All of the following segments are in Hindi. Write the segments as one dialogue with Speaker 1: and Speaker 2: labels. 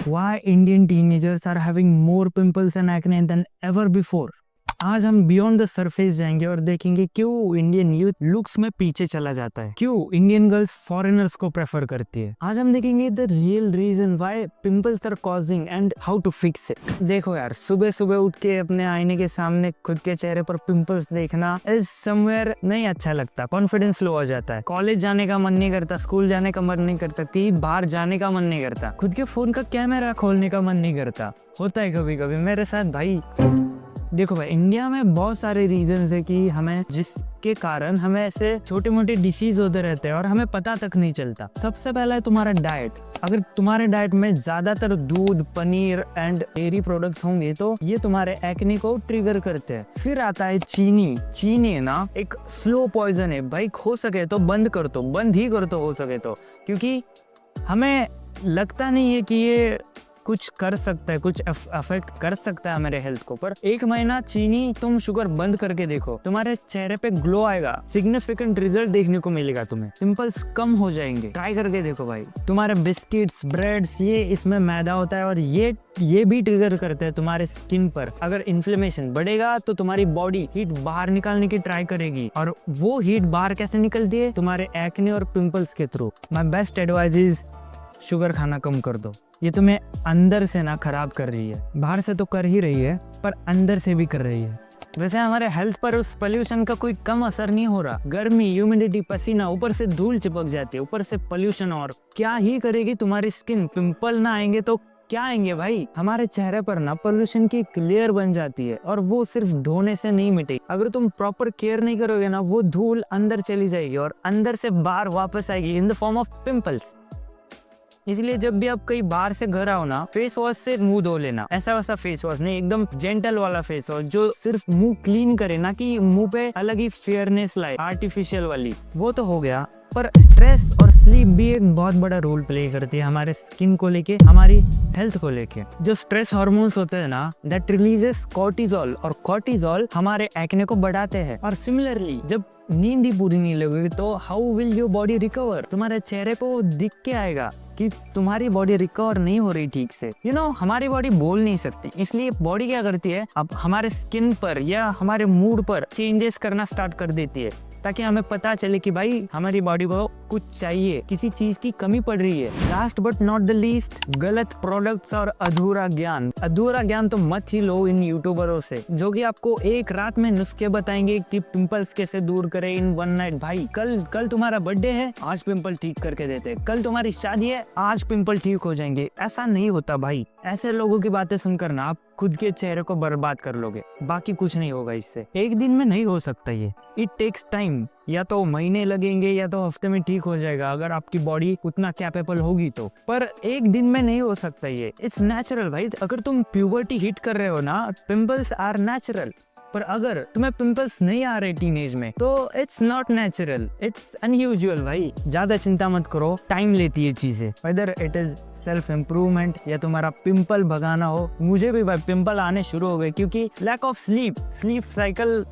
Speaker 1: Why Indian teenagers are having more pimples and acne than ever before? आज हम बियॉन्ड द सरफेस जाएंगे और देखेंगे क्यों इंडियन यूथ लुक्स में पीछे चला जाता है, क्यों इंडियन गर्ल्स फॉरेनर्स को प्रेफर करती है। आज हम देखेंगे the real reason why pimples are causing and how to fix it. देखो यार, सुबह सुबह उठ के अपने आईने के सामने खुद के चेहरे पर पिंपल्स देखना इज समवेयर नहीं अच्छा लगता, कॉन्फिडेंस लो हो जाता है, कॉलेज जाने का मन नहीं करता, स्कूल जाने का मन नहीं करता, कहीं बाहर जाने का मन नहीं करता, खुद के फोन का कैमरा खोलने का मन नहीं करता। होता है कभी कभी मेरे साथ भाई। देखो भाई, इंडिया में बहुत सारे रीजंस है कि हमें जिसके कारण हमें ऐसे छोटे मोटे डिसीज होते रहते हैं और हमें पता तक नहीं चलता। सबसे पहला है तुम्हारा डाइट। अगर तुम्हारे डाइट में ज्यादातर दूध, पनीर एंड डेयरी प्रोडक्ट्स होंगे तो ये तुम्हारे एक्ने को ट्रिगर करते हैं। फिर आता है चीनी। चीनी है ना, एक स्लो पॉइजन है भाई, हो सके तो बंद कर दो, बंद ही कर दो हो सके तो, क्योंकि हमें लगता नहीं है कि ये कुछ कर सकता है, कुछ अफेक्ट कर सकता है हमारे हेल्थ को। पर एक महीना चीनी तुम शुगर बंद करके देखो, तुम्हारे चेहरे पे ग्लो आएगा, सिग्निफिकेंट रिजल्ट देखने को मिलेगा, तुम्हें पिंपल्स कम हो जाएंगे। ट्राई करके देखो भाई। तुम्हारे बिस्किट्स, ब्रेड्स, ये इसमें मैदा होता है और ये भी ट्रिगर करते हैं तुम्हारे स्किन पर। अगर इन्फ्लेमेशन बढ़ेगा तो तुम्हारी बॉडी हीट बाहर निकालने की ट्राई करेगी, और वो हीट बाहर कैसे निकलती है? तुम्हारे एक्ने और पिंपल्स के through. My best advice is sugar खाना कम कर दो। ये तुम्हें अंदर से ना खराब कर रही है, बाहर से तो कर ही रही है पर अंदर से भी कर रही है। वैसे हमारे हेल्थ पर उस पोल्यूशन का कोई कम असर नहीं हो रहा। गर्मी, ह्यूमिडिटी, पसीना, ऊपर से धूल चिपक जाती है, ऊपर से पोल्यूशन, और क्या ही करेगी तुम्हारी स्किन। पिंपल ना आएंगे तो क्या आएंगे भाई? हमारे चेहरे पर ना पोल्यूशन की एक लेयर बन जाती है और वो सिर्फ धोने से नहीं मिटेगी। अगर तुम प्रॉपर केयर नहीं करोगे ना, वो धूल अंदर चली जाएगी और अंदर से बाहर वापस आएगी in the form of pimples. इसलिए जब भी आप कहीं बाहर से घर आओ ना, फेस वॉश से मुंह धो लेना। ऐसा वैसा फेस वॉश नहीं, एकदम जेंटल वाला फेस वॉश जो सिर्फ मुंह क्लीन करे, ना कि मुंह पे अलग ही फेयरनेस लाए, आर्टिफिशियल वाली। वो तो हो गया, पर स्ट्रेस और स्लीप भी एक बहुत बड़ा रोल प्ले करती है हमारे स्किन को लेके, हमारी हेल्थ को लेके। जो स्ट्रेस हार्मोन्स होते हैं ना, दैट रिलीजेस कॉर्टिजोल, और कॉर्टिजोल हमारे एक्ने को बढ़ाते हैं। और सिमिलरली जब नींद ही पूरी नहीं लगेगी तो how will your body recover? तुम्हारे चेहरे को दिख के आएगा कि तुम्हारी बॉडी रिकवर नहीं हो रही ठीक से। हमारी बॉडी बोल नहीं सकती, इसलिए बॉडी क्या करती है, अब हमारे स्किन पर या हमारे मूड पर चेंजेस करना स्टार्ट कर देती है, ताकि हमें पता चले कि भाई हमारी बॉडी को कुछ चाहिए, किसी चीज की कमी पड़ रही है। Last but not the least, गलत प्रोडक्ट्स और अधूरा ज्ञान। अधूरा ज्ञान तो मत ही लो इन यूट्यूबरों से, जो कि आपको एक रात में नुस्खे बताएंगे कि पिंपल्स कैसे दूर करें इन वन नाइट। भाई कल तुम्हारा बर्थडे है, आज पिंपल ठीक करके देते। कल तुम्हारी शादी है, आज पिंपल ठीक हो जाएंगे। ऐसा नहीं होता भाई। ऐसे लोगों की बातें सुनकर ना आप खुद के चेहरे को बर्बाद कर लोगे, बाकी कुछ नहीं होगा इससे। एक दिन में नहीं हो सकता ये, इट टेक्स टाइम। या तो महीने लगेंगे या तो हफ्ते में ठीक हो जाएगा, अगर आपकी बॉडी उतना कैपेबल होगी तो। पर एक दिन में नहीं हो सकता ये, इट्स नेचुरल भाई। अगर तुम प्यूबर्टी हिट कर रहे हो ना, पिंपल्स आर नेचुरल। पर अगर तुम्हें पिंपल्स नहीं आ रहे टीनेज में तो it's not natural, it's unusual भाई। ज्यादा चिंता मत करो, टाइम लेती है चीजें, whether it is self improvement या तुम्हारा पिंपल भगाना हो। मुझे भी भाई पिंपल आने शुरू हो गए क्योंकि लैक ऑफ स्लीप साइकिल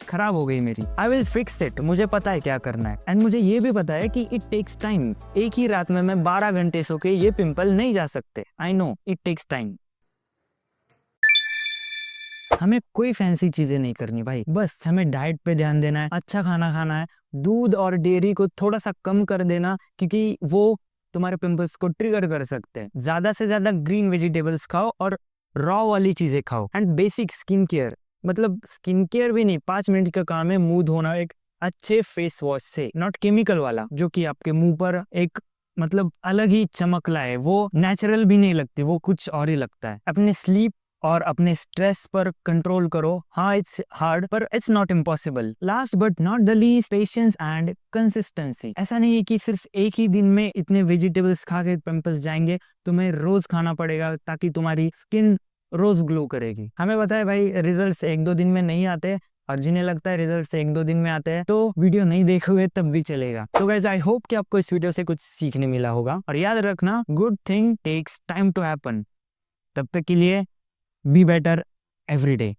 Speaker 1: खराब हो गई मेरी। आई विल फिक्स इट, मुझे पता है क्या करना है, एंड मुझे ये भी पता है कि इट टेक्स टाइम। एक ही रात में मैं 12 घंटे सो के ये पिंपल नहीं जा सकते। I know it takes time. हमें कोई फैंसी चीजें नहीं करनी भाई, बस हमें डाइट पे ध्यान देना है, अच्छा खाना खाना है, दूध और डेयरी को थोड़ा सा कम कर देना, क्योंकि वो तुम्हारे पिंपल्स को ट्रिगर कर सकते हैं। ज्यादा से ज्यादा ग्रीन वेजिटेबल्स खाओ और रॉ वाली चीजें खाओ, एंड बेसिक स्किन केयर। मतलब स्किन केयर भी नहीं, 5 मिनट का काम है मुंह धोना एक अच्छे फेस वॉश से, नॉट केमिकल वाला, जो कि आपके मुंह पर एक मतलब अलग ही चमक लाए। वो नेचुरल भी नहीं लगती, वो कुछ और ही लगता है। अपने स्लीप और अपने स्ट्रेस पर कंट्रोल करो। हाँ, इट्स हार्ड पर it's not impossible. Last but not the least, patience and consistency. ऐसा नहीं है कि सिर्फ एक ही दिन में इतने वेजिटेबल्स खा के पिंपल्स जाएंगे, तुम्हें रोज खाना पड़ेगा ताकि तुम्हारी स्किन रोज ग्लो करेगी। हमें पता है भाई रिजल्ट्स 1-2 दिन में नहीं आते, और जिन्हें लगता है रिजल्ट्स 1-2 दिन में आते हैं तो वीडियो नहीं देखोगे तब भी चलेगा। तो गाइस, आई होप कि आपको इस वीडियो से कुछ सीखने मिला होगा, और याद रखना, good thing takes time to happen. तब तक के लिए बी बेटर एवरी डे।